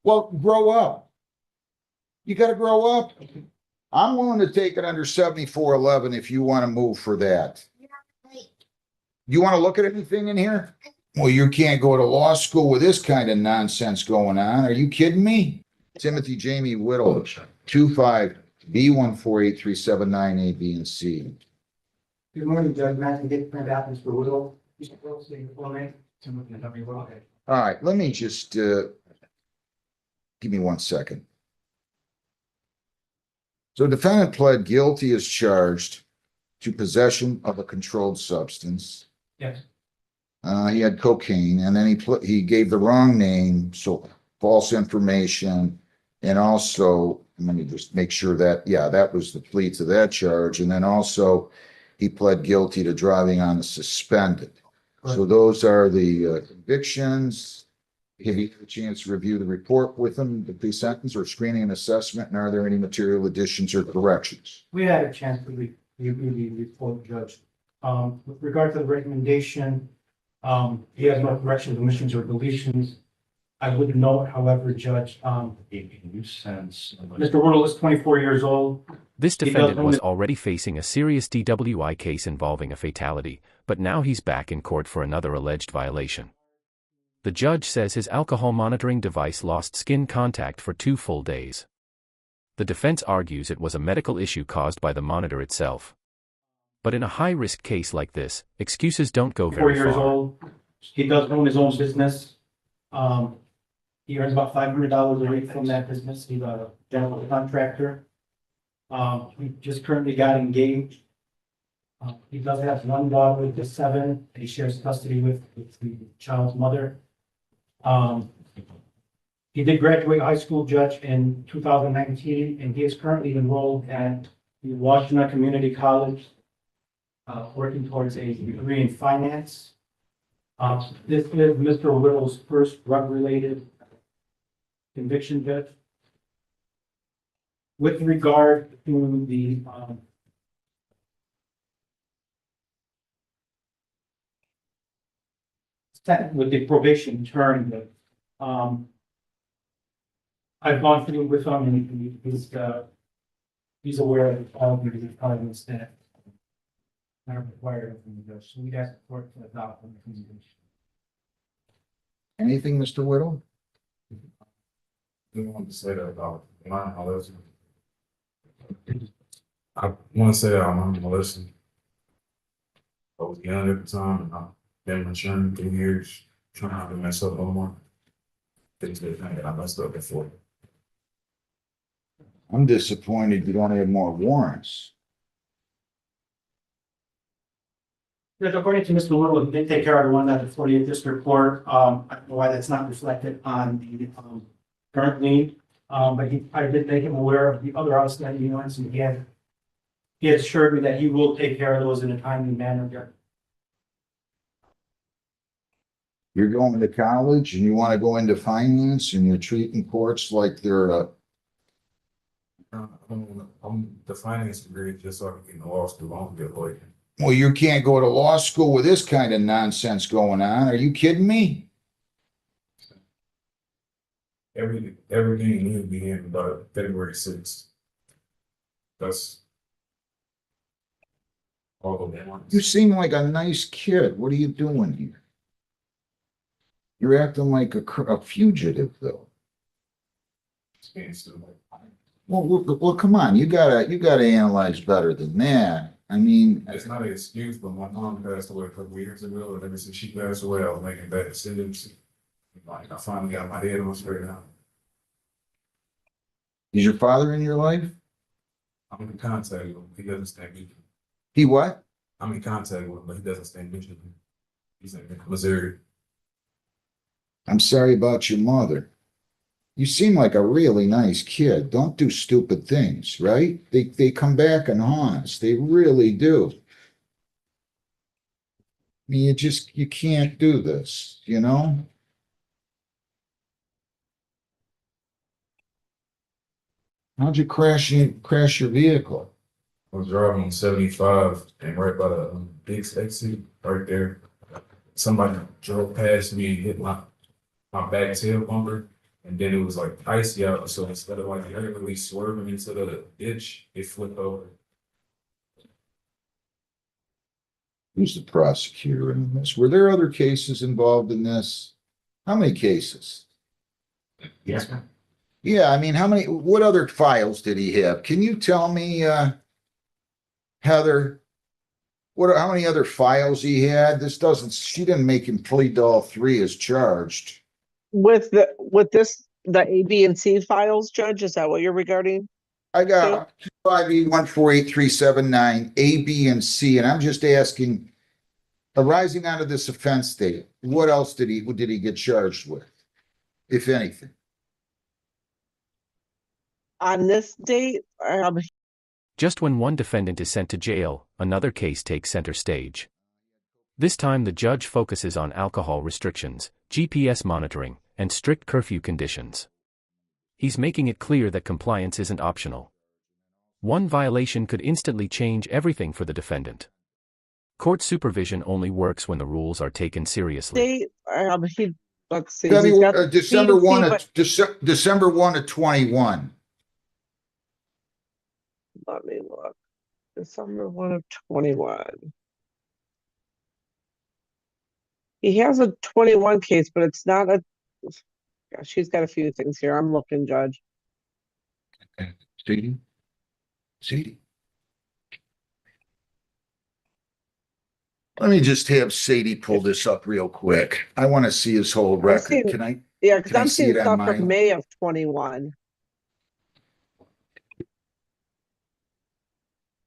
Well, grow up. You gotta grow up. I'm willing to take it under 7411 if you want to move for that. You want to look at anything in here? Well, you can't go to law school with this kind of nonsense going on. Are you kidding me? Timothy Jamie Whittle, 25B1483798 A, B, and C. Good morning, Judge. Matthew Dick, print out Mr. Whittle. Mr. Whittle, say your full name. Timothy W. Whittle. All right, let me just give me 1 second. So defendant pled guilty as charged to possession of a controlled substance. Yes. He had cocaine, and then he gave the wrong name, so false information, and also let me just make sure that that was the plea to that charge, and then also he pled guilty to driving on a suspended. Right. So those are the convictions. Have you had a chance to review the report with them, the pre-sentence or screening and assessment, and are there any material additions or corrections? We had a chance to review the report, Judge. With regard to the recommendation, he has no corrections, omissions, or deletions. I would note, however, Judge, Mr. Whittle is 24 years old. This defendant was already facing a serious DWI case involving a fatality, but now he's back in court for another alleged violation. The judge says his alcohol monitoring device lost skin contact for 2 full days. The defense argues it was a medical issue caused by the monitor itself. But in a high-risk case like this, excuses don't go very far. 4 years old. He does own his own business. He earns about $500 a week from that business. He's a general contractor. He just currently got engaged. He does have 1 daughter, the 7. He shares custody with the child's mother. He did graduate high school, Judge, in 2019, and he is currently enrolled at the Washington Community College, working towards a degree in finance. This is Mr. Whittle's first drug-related conviction, Judge. With regard to the with the probation term, that I've gone through with him, and he's aware of all the requirements that are required from the judge. So we'd ask the court to adopt the recommendation. Anything, Mr. Whittle? I want to say that about non-Melissa. I want to say that I'm Melissa. I was young at the time, and I've been maturing 3 years, trying not to mess up no more. Things that I messed up before. I'm disappointed you don't have more warrants. Judge, according to Mr. Whittle, he did take care of the one at the 40th District Court. I don't know why that's not reflected on the current lien, but I did make him aware of the other outstanding units, and he had assured me that he will take care of those in a timely manner. You're going to college and you want to go into finance and you're treating courts like they're I'm the finance degree just so I can get in the law school. I don't get a lawyer. well, you can't go to law school with this kind of nonsense going on. Are you kidding me? Everything needs to be in by February 6th. That's all of them. You seem like a nice kid. What are you doing here? You're acting like a fugitive, though. Well, come on. You gotta analyze better than that. I mean, it's not an excuse, but my mom passed away a couple of years ago, and ever since she passed away, I was making bad decisions. Like, I finally got my head on straight now. Is your father in your life? I'm in contact with him. He doesn't stand with me. He what? I'm in contact with him, but he doesn't stand with me. He's in Missouri. I'm sorry about your mother. You seem like a really nice kid. Don't do stupid things, right? They come back and haunt us. They really do. I mean, you can't do this, you know? How'd you crash your vehicle? I was driving on 75 and right by the big exit right there. Somebody drove past me and hit my back tail bumper. And then it was like icy out, so instead of like regularly swerving into the ditch, it flipped over. Who's the prosecutor in this? Were there other cases involved in this? How many cases? Yes, ma'am. Yeah, I mean, what other files did he have? Can you tell me, Heather, how many other files he had? She didn't make him plead to all three as charged. With the A, B, and C files, Judge, is that what you're regarding? I got 5E14837 A, B, and C, and I'm just asking, arising out of this offense date, what else did he get charged with, if anything? On this date, Just when one defendant is sent to jail, another case takes center stage. This time the judge focuses on alcohol restrictions, GPS monitoring, and strict curfew conditions. He's making it clear that compliance isn't optional. One violation could instantly change everything for the defendant. Court supervision only works when the rules are taken seriously. let's see. he's got December B and C, 1 but- of December 1 of 21. Let me look. December 1 of 21. He has a 21 case, but it's not a. Gosh, she's got a few things here. I'm looking, Judge. Sadie? Sadie? Let me just have Sadie pull this up real quick. I want to see his whole record. seen- Can I? Yeah, because Can I I'm see seeing it on stuff mine? from May of 21.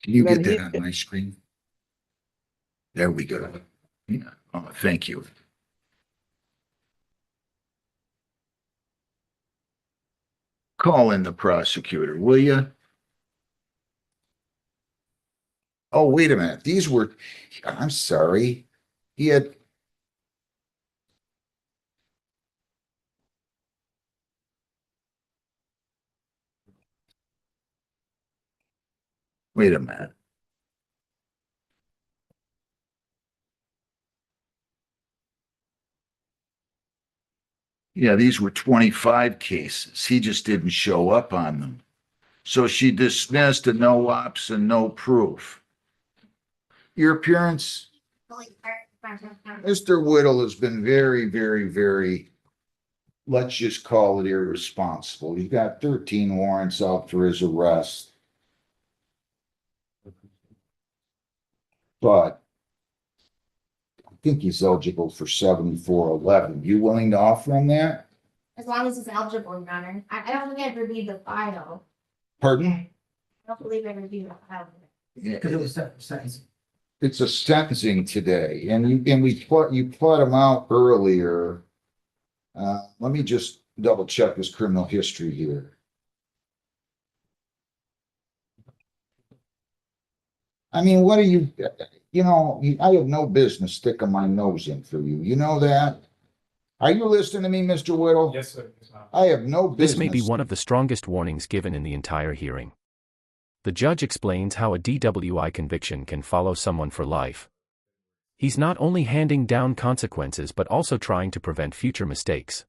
Can you Then get he- that on my screen? There we go. Yeah. Oh, thank you. Call in the prosecutor, will you? Oh, wait a minute. I'm sorry. He had. Wait a minute. Yeah, these were 25 cases. He just didn't show up on them. So she dismissed a no ops and no proof. Your appearance, Mr. Whittle has been very, very, very, let's just call it irresponsible. He's got 13 warrants out for his arrest. But I think he's eligible for 7411. You willing to offer him that? As long as it's eligible, Your Honor. I don't think I've reviewed the file. Pardon? I don't believe I reviewed the file. Because it was sentencing. It's a sentencing today, and you plot him out earlier. Let me just double check his criminal history here. I mean, what are you, I have no business sticking my nose in for you. You know that? Are you listening to me, Mr. Whittle? Yes, sir. Yes, sir. I have no business. This may be one of the strongest warnings given in the entire hearing. The judge explains how a DWI conviction can follow someone for life. He's not only handing down consequences but also trying to prevent future mistakes.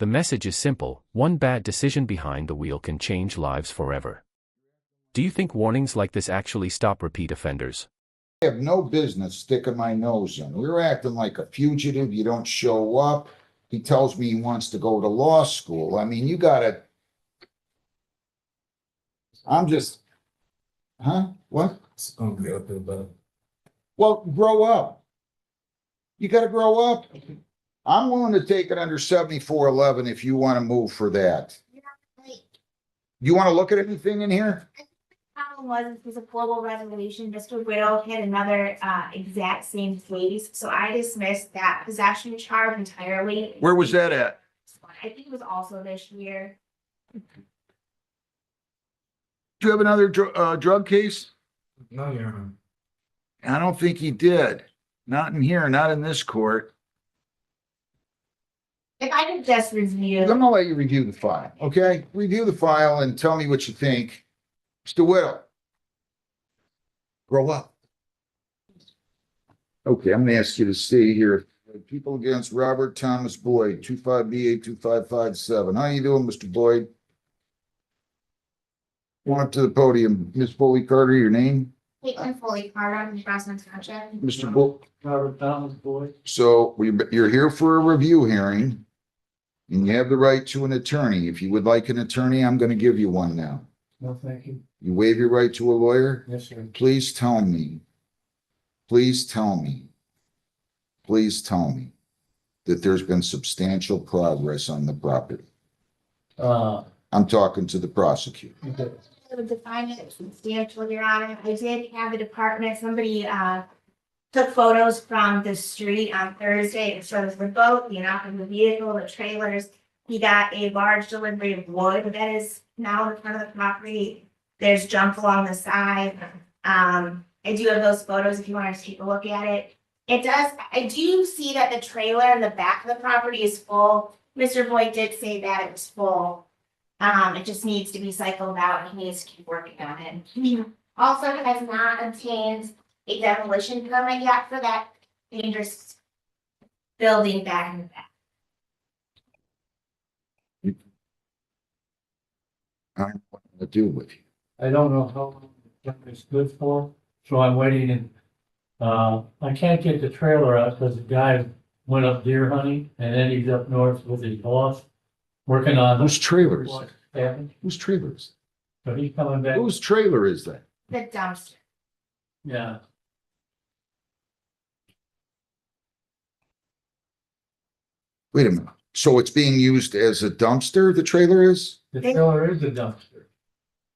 The message is simple: one bad decision behind the wheel can change lives forever. Do you think warnings like this actually stop repeat offenders? I have no business sticking my nose in. You're acting like a fugitive. You don't show up. He tells me he wants to go to law school. I mean, what? It's gonna be up there, but Well, grow up. You gotta grow up. I'm willing to take it under 7411 if you want to move for that. You want to look at anything in here? Problem was, it was a global resolution. Mr. Whittle had another exact same case, so I dismissed that possession charge entirely. Where was that at? I think it was also this year. Do you have another drug case? no, Your Honor. I don't think he did. Not in here, not in this court. If I could just I'm review, gonna let you review the file, okay? Review the file and tell me what you think. Mr. Whittle. Grow up. Okay, I'm gonna ask you to stay here People against Robert Thomas Boyd, 25BA2557. How you doing, Mr. Boyd? Come up to the podium. Ms. Foley Carter, your name? Caitlin Foley Carter, from Crossman Township. Mr. Bo, Robert Thomas Boyd. so you're here for a review hearing. And you have the right to an attorney. If you would like an attorney, I'm gonna give you one now. No, thank you. You waive your right to a lawyer? Yes, sir. Please tell me. Please tell me. Please tell me that there's been substantial progress on the property. I'm talking to the prosecutor. Okay. I would define it substantial, Your Honor. I did have the department, somebody, took photos from the street on Thursday. It shows the boat, the amount of the vehicle, the trailers. He got a large delivery of wood that is now in front of the property. There's junk along the side. I do have those photos if you want to take a look at it. It does, I do see that the trailer in the back of the property is full. Mr. Boyd did say that it was full. It just needs to be cycled out. He needs to keep working on it. He also has not obtained a demolition permit yet for that dangerous building back in the back. I don't know what to do with you. I don't know how long it's good for, so I'm waiting and, I can't get the trailer out because the guy went up deer hunting and then he's up north with his boss working on. Whose trailer is that? Cabin. Whose trailer is So he's coming that? back, Whose trailer is that? The dumpster. yeah. Wait a minute. So it's being used as a dumpster, the trailer is? The trailer is a dumpster.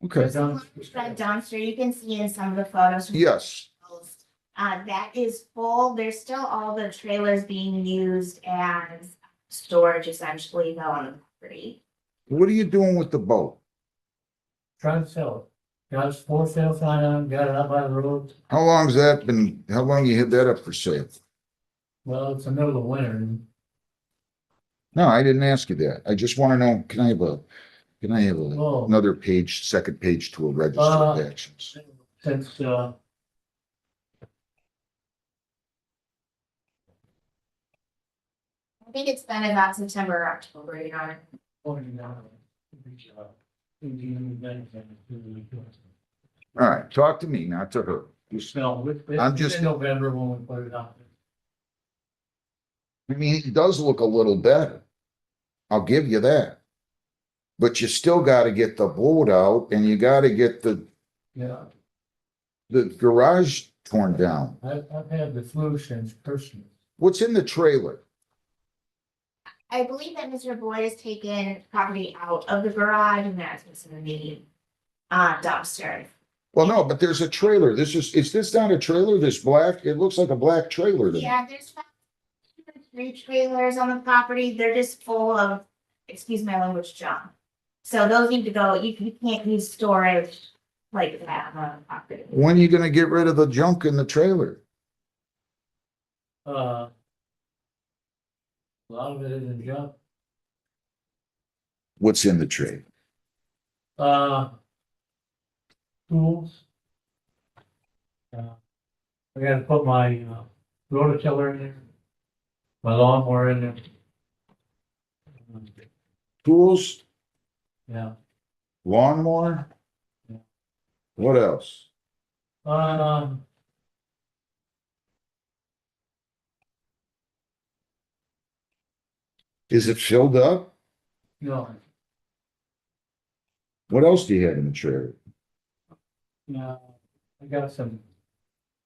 Okay. There's a large red dumpster. You can see in some of the photos. from Yes. that is full. There's still all the trailers being used as storage essentially though on the property. What are you doing with the boat? Trying to sell it. Got a for sale sign on, got it out by the road. How long's that been, how long you had that up for sale? Well, it's the middle of winter and No, I didn't ask you that. I just want to know, can I have Oh. another page, second page to a register of actions? since, I think it's been about September or October, you know. All right, talk to me, not to her. Just- No, I'm it's just- in November when we put it out. I mean, it does look a little better. I'll give you that. But you still gotta get the boat out and you gotta get the Yeah, garage torn down. I've had the flu since Christmas. What's in the trailer? I believe that Mr. Boyd has taken property out of the garage and that's what's in the dumpster. Well, no, but there's a trailer. Is this not a trailer? This black, it looks like a black trailer to me. Yeah, there's about 2 or 3 trailers on the property. They're just full of, excuse my language, junk. So those need to go. You can't use storage like that on the property. When are you gonna get rid of the junk in the trailer? A lot of it isn't junk. What's in the trailer? Tools. I gotta put my, rototiller in there. My lawnmower in there. Tools, Yeah. lawnmower? Yeah. What else? Is it filled up? No, What else do you have in the trailer? no, I got some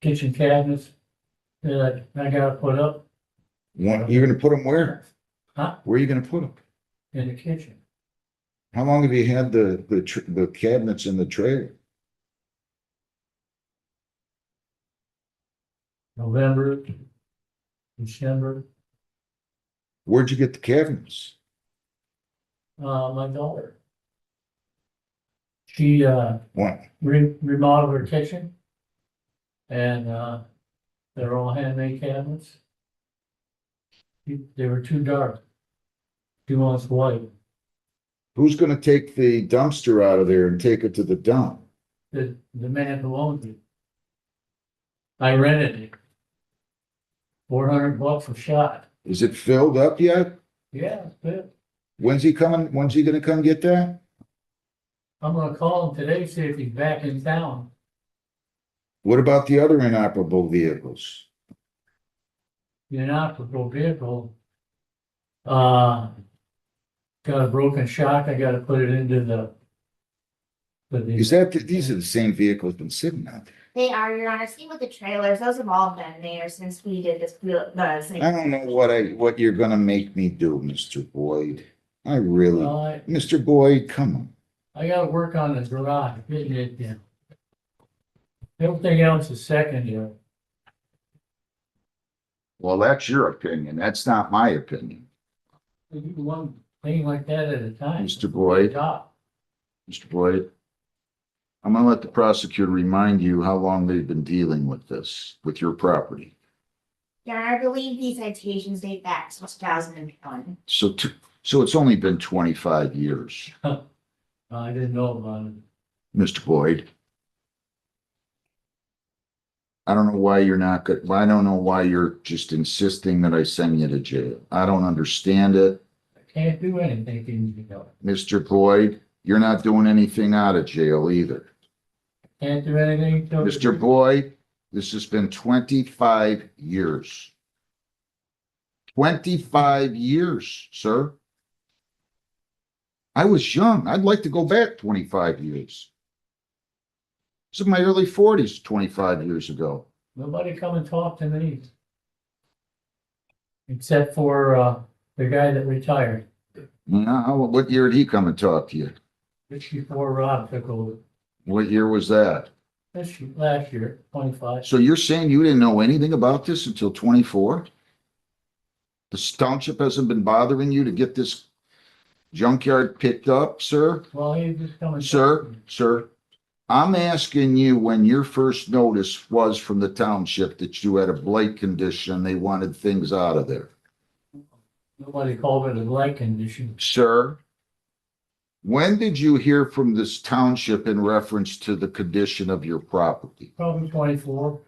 kitchen cabinets that I gotta put up You're gonna put them where? Huh? Where are you gonna put them? in the kitchen. How long have you had the cabinets in the trailer? November, December, Where'd you get the cabinets? my daughter. She, What? remodeled her kitchen. And, they're all handmade cabinets. They were too dark. She wants white. Who's gonna take the dumpster out of there and take it to the dump? The man who owns it. I rented it. $400 a shot. Is it filled up yet? Yeah, it's good. When's he coming? When's he gonna come get that? I'm gonna call him today, see if he's back in town. What about the other inoperable vehicles? The inoperable vehicle. Got a broken shock, I gotta put it into the. Is that, these are the same vehicles been sitting out there? They are, Your Honor, same with the trailers, those have all been there since we did this, I don't know what you're gonna make me do, Mr. Boyd. I really, Well, Mr. Boyd, come on. I gotta work on the garage, getting it in. Everything else is secondary. Well, that's your opinion. That's not my opinion. We do one thing like that at a time. Mr. Boyd. Top. Mr. Boyd, I'm gonna let the prosecutor remind you how long they've been dealing with this, with your property. Your Honor, I believe these citations date back to 2001. So it's only been 25 years, I didn't know about it. Mr. Boyd. I don't know why you're not good. I don't know why you're just insisting that I send you to jail. I don't understand it. I can't do anything, you know. Mr. Boyd, you're not doing anything out of jail either. Can't do anything till. Mr. Boyd, this has been 25 years. 25 years, sir. I was young. I'd like to go back 25 years. This is my early 40s, 25 years ago. Nobody come and talk to me. Except for, the guy that retired, What year did he come and talk to you? just before Rob took over. What year was that? Last year, 25. So you're saying you didn't know anything about this until 24? The township hasn't been bothering you to get this junkyard picked up, sir? Well, he just come and. Sir, I'm asking you when your first notice was from the township that you had a blight condition, they wanted things out of there. Nobody called it a blight condition. Sir, when did you hear from this township in reference to the condition of your property? Probably 24.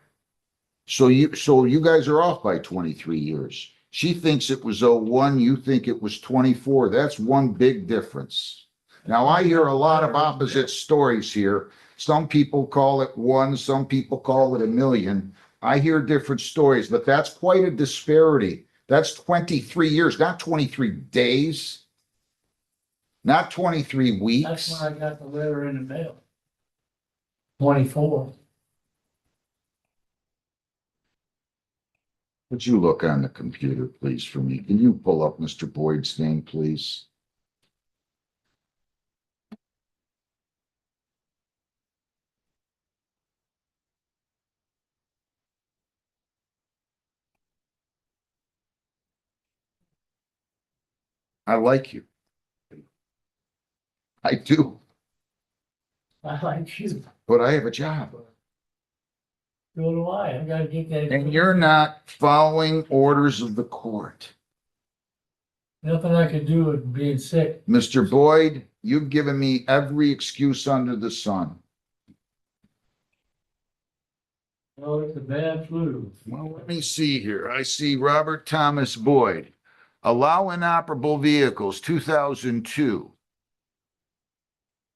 So you guys are off by 23 years. She thinks it was 01, you think it was 24. That's one big difference. Now, I hear a lot of opposite stories here. Some people call it one, some people call it a million. I hear different stories, but that's quite a disparity. That's 23 years, not 23 days, not 23 That's weeks. when I got the letter in the mail. 24. Would you look on the computer, please, for me? Can you pull up Mr. Boyd's name, please? I like you. I do, I like you. but I have a job. So do I. I gotta get that. And you're not following orders of the court. Nothing I could do with being sick. Mr. Boyd, you've given me every excuse under the sun. Oh, it's a bad flu. Well, let me see here. I see Robert Thomas Boyd. Allow inoperable vehicles, 2002.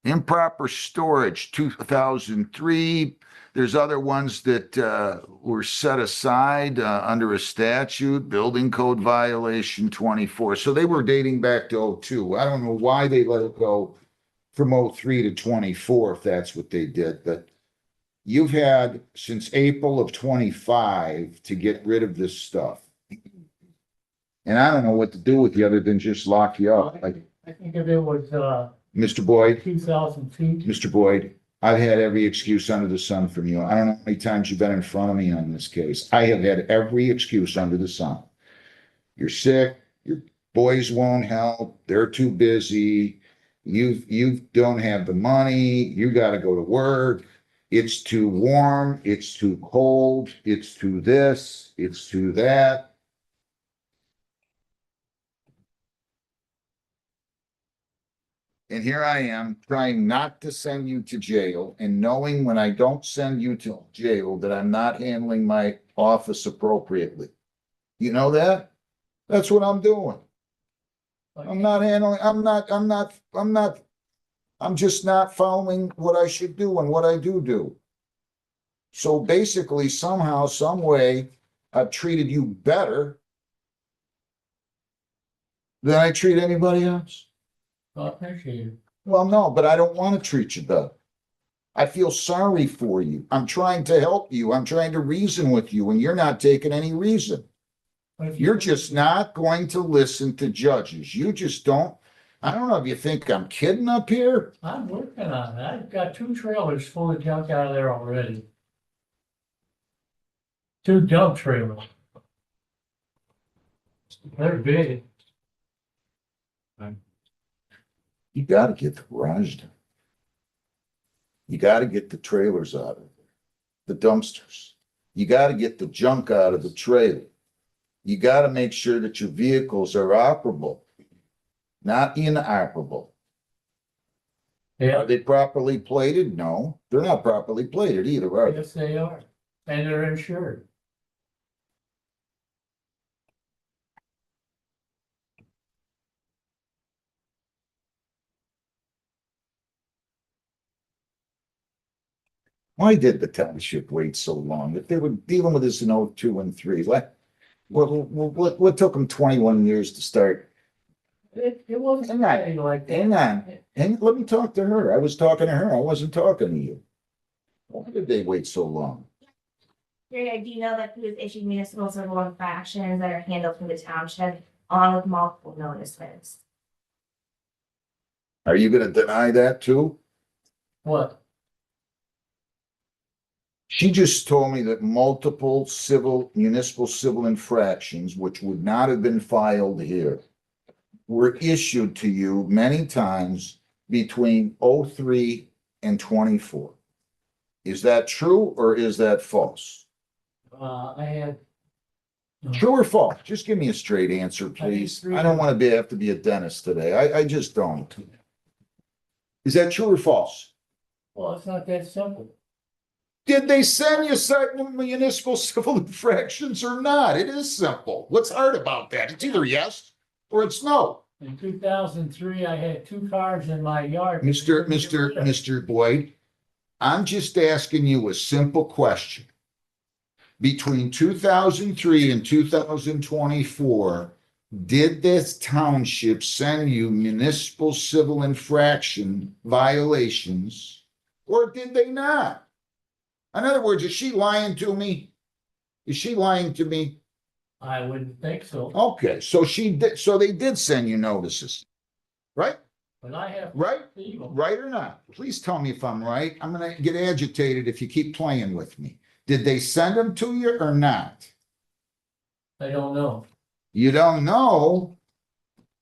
Improper storage, 2003. There's other ones that were set aside under a statute, building code violation 24. So they were dating back to 02. I don't know why they let it go from 03 to 24, if that's what they did, but you've had since April of 25 to get rid of this stuff. And I don't know what to do with you other than just lock you up. Like, I think if it was, Mr. Boyd, 2002. Mr. Boyd, I've had every excuse under the sun from you. I don't know how many times you've been in front of me on this case. I have had every excuse under the sun. You're sick, your boys won't help, they're too busy, you don't have the money, you gotta go to work, it's too warm, it's too cold, it's too this, it's too that. And here I am trying not to send you to jail and knowing when I don't send you to jail that I'm not handling my office appropriately. You know that? That's what I'm doing. I'm not handling, I'm just not following what I should do and what I do. So basically, somehow, some way, I've treated you better than I treat anybody else. I appreciate it. Well, no, but I don't want to treat you better. I feel sorry for you. I'm trying to help you. I'm trying to reason with you, and you're not taking any reason. But if You're just not going to listen to judges. You just don't. I don't know if you think I'm kidding up here. I'm working on it. I've got 2 trailers full of junk out of there already. 2 dump trailers. They're big. You got to get the garage done. You got to get the trailers out of there, the dumpsters. You got to get the junk out of the trailer. You got to make sure that your vehicles are operable, not inoperable. Are Yeah, they properly plated? No, they're not properly plated either, are they? yes, they are. And they're insured. Why did the township wait so long? If they were dealing with this in 02 and 3, what took them 21 years to start? It wasn't Hang on, anything like that. hang on. And let me talk to her. I was talking to her. I wasn't talking to you. Why did they wait so long? Jerry, do you know that who's issued municipal civil infractions that are handled through the township along with multiple notices? Are you gonna deny that too? What? She just told me that multiple municipal civil infractions, which would not have been filed here, were issued to you many times between 03 and 24. Is that true or is that false? I had. True or false? Just give me a straight answer, please. I don't want to have to be a dentist today. I just don't. Is that true or false? Well, it's not that simple. Did they send you certain municipal civil infractions or not? It is simple. What's hard about that? It's either yes or it's no. In 2003, I had 2 cars in my yard. Mr. Boyd, I'm just asking you a simple question. Between 2003 and 2024, did this township send you municipal civil infraction violations or did they not? In other words, is she lying to me? Is she lying to me? I wouldn't think so, Okay, so they did send you notices, right? but I have. Right? People. Right or not? Please tell me if I'm right. I'm gonna get agitated if you keep playing with me. Did they send them to you or not? I don't know. You don't know?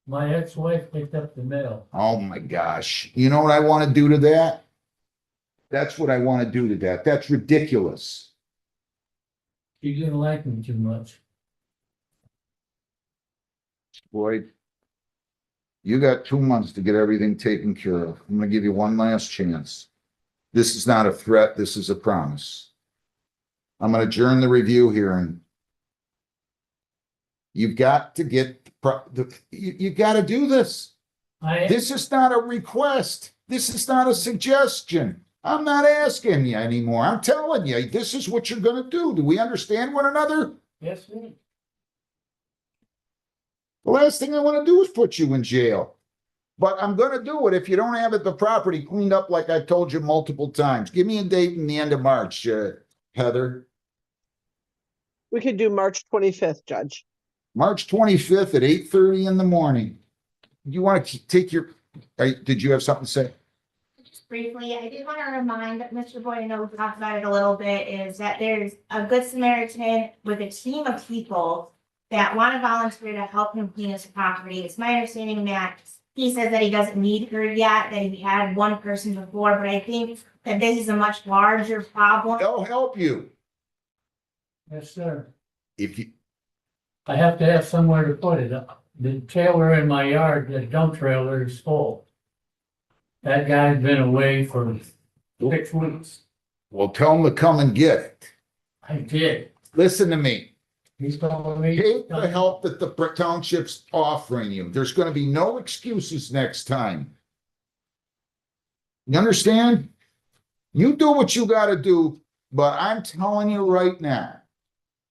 My ex-wife picked up the mail. Oh my gosh. You know what I want to do to that? That's what I want to do to that. That's ridiculous. She didn't like me too much. Boyd, you got 2 months to get everything taken care of. I'm gonna give you one last chance. This is not a threat, this is a promise. I'm gonna adjourn the review hearing. You've got to get, you gotta do this. This is not a request. This is not a suggestion. I'm not asking you anymore. I'm telling you, this is what you're gonna do. Do we understand one another? Yes, sir. The last thing I want to do is put you in jail. But I'm going to do it if you don't have the property cleaned up like I told you multiple times. Give me a date in the end of March, Heather. We could do March 25th, Judge. March 25th at 8:30 in the morning. You want to take your, did you have something to say? Just briefly, I did want to remind Mr. Boyd, I know we talked about it a little bit, is that there's a good Samaritan with a team of people that want to volunteer to help him clean his property. It's my understanding that he says that he doesn't need her yet, that he had one person before, but I think that this is a much larger problem. They'll help you. Yes, sir. If you, I have to have somewhere to put it. The trailer in my yard, the dump trailer is full. That guy's been away for 6 weeks. well, tell them to come and get it. I did. Listen to me. He's telling me. Take the help that the township's offering you. There's gonna be no excuses next time. You understand? You do what you gotta do, but I'm telling you right now,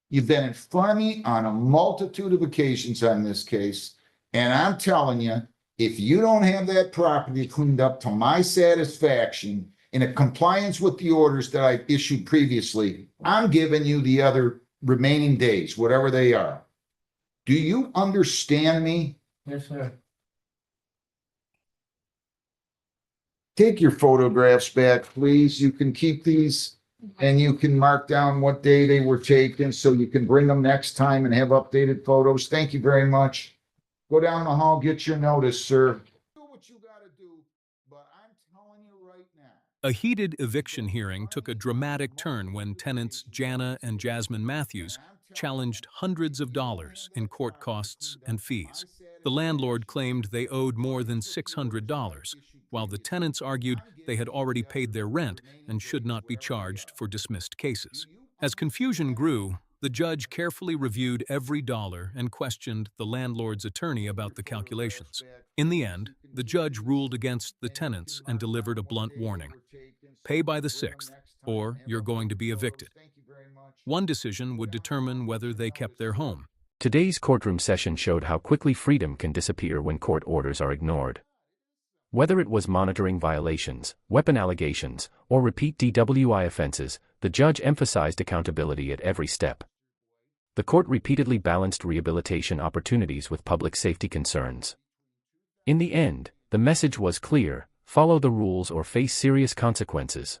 you've been in front of me on a multitude of occasions on this case, and I'm telling you, if you don't have that property cleaned up to my satisfaction in a compliance with the orders that I issued previously, I'm giving you the other remaining days, whatever they are. Do you understand me? Yes, sir. Take your photographs back, please. You can keep these and you can mark down what day they were taken so you can bring them next time and have updated photos. Thank you very much. Go down the hall, get your notice, sir. Do what you gotta do, but I'm telling you right now. A heated eviction hearing took a dramatic turn when tenants Jana and Jasmine Matthews challenged hundreds of dollars in court costs and fees. The landlord claimed they owed more than $600, while the tenants argued they had already paid their rent and should not be charged for dismissed cases. As confusion grew, the judge carefully reviewed every dollar and questioned the landlord's attorney about the calculations. In the end, the judge ruled against the tenants and delivered a blunt warning. Pay by the 6th, or you're going to be evicted. One decision would determine whether they kept their home. Today's courtroom session showed how quickly freedom can disappear when court orders are ignored. Whether it was monitoring violations, weapon allegations, or repeat DWI offenses, the judge emphasized accountability at every step. The court repeatedly balanced rehabilitation opportunities with public safety concerns. In the end, the message was clear: follow the rules or face serious consequences.